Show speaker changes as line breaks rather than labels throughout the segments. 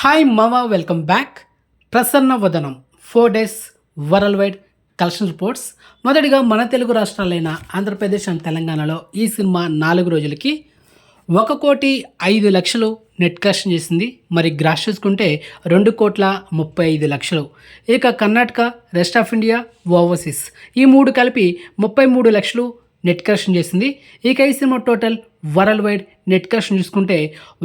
Hi మామ, welcome back. Prasanna వదనం 4 days world wide collection reports. మొదటిగా మన తెలుగు రాష్ట్రాలైన ఆంధ్రప్రదేశ్ అండ్ తెలంగాణలో ఈ సినిమా 4 రోజులకి 1,05,00,000 నెట్ కలెక్షన్ చేసింది. మరి గ్రాస్ చూసుకుంటే 2,35,00,000. ఇక Karnataka, rest of India, overseas ఈ 3 కలిపి 33,00,000 నెట్ కలెక్షన్ చేసింది. ఇక ఈ సినిమా total world wide net collection చూసుకుంటే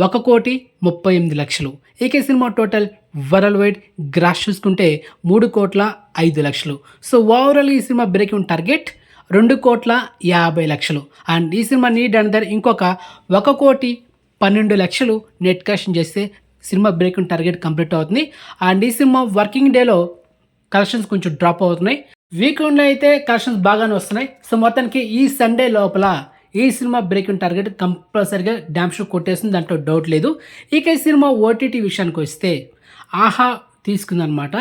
1,38,00,000. ఇక ఈ సినిమా టోటల్ వరల్డ్ వైడ్ గ్రాస్ చూసుకుంటే 3,05,00,000. సో ఓవరాల్ ఈ సినిమా బ్రేకింగ్ టార్గెట్ 2,50,00,000. అండ్ ఈ సినిమా నీడ్ అండర్ ఇంకొక 1,12,00,000 నెట్ కలెక్షన్ చేస్తే సినిమా బ్రేకింగ్ టార్గెట్ కంప్లీట్ అవుతుంది. అండ్ ఈ సినిమా వర్కింగ్ డేలో కలెక్షన్స్ కొంచెం డ్రాప్ అవుతున్నాయి. వీకెండ్లో అయితే కలెక్షన్స్ బాగానే వస్తున్నాయి. సో మొత్తానికి ఈ సండే లోపల ఈ సినిమా బ్రేకింగ్ టార్గెట్ కంపల్సరీగా డ్యామ్ షో కొట్టేస్తుంది, దాంట్లో డౌట్ లేదు. ఇక ఈ సినిమా ఓటీటీ విషయానికి వస్తే ఆహా తీసుకుందనమాట.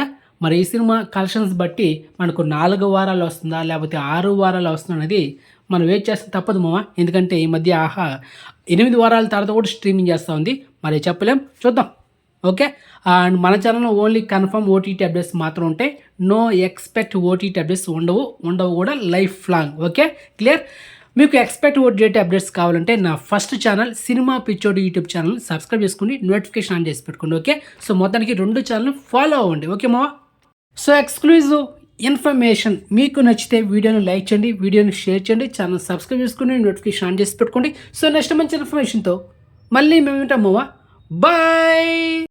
మరి ఈ సినిమా కలెక్షన్స్ బట్టి మనకు 4 వారాలు వస్తుందా లేకపోతే 6 వారాలు వస్తుందా అనేది మనం వెయిట్ చేస్తే తప్పదు మామ. ఎందుకంటే ఈ మధ్య ఆహా 8 వారాల తర్వాత కూడా స్ట్రీమింగ్ చేస్తూ ఉంది. మరి చెప్పలేం, చూద్దాం. ఓకే. అండ్ మన ఛానల్లో ఓన్లీ కన్ఫర్మ్ ఓటీటీ అప్డేట్స్ మాత్రం ఉంటాయి. నో ఎక్స్పెక్ట్ ఓటీటీ అప్డేట్స్ ఉండవు కూడా లైఫ్ లాంగ్. Okay, clear. మీకు ఎక్స్పెక్ట్ ఓటీటీ అప్డేట్స్ కావాలంటే నా ఫస్ట్ ఛానల్ సినిమా పిచ్చోడు యూట్యూబ్ ఛానల్ సబ్స్క్రైబ్ చేసుకుని నోటిఫికేషన్ ఆన్ చేసి పెట్టుకోండి. ఓకే, సో మొత్తానికి 2 ఛానల్ ఫాలో అవ్వండి. ఓకే మావా. సో ఎక్స్క్లూజివ్ ఇన్ఫర్మేషన్ మీకు నచ్చితే వీడియోని లైక్ చేయండి, వీడియోని షేర్ చేయండి, ఛానల్ సబ్స్క్రైబ్ చేసుకుని నోటిఫికేషన్ ఆన్ చేసి పెట్టుకోండి. సో నెక్స్ట్ మంచి ఇన్ఫర్మేషన్తో మళ్ళీ మేము వింటాం మావా. బాయ్.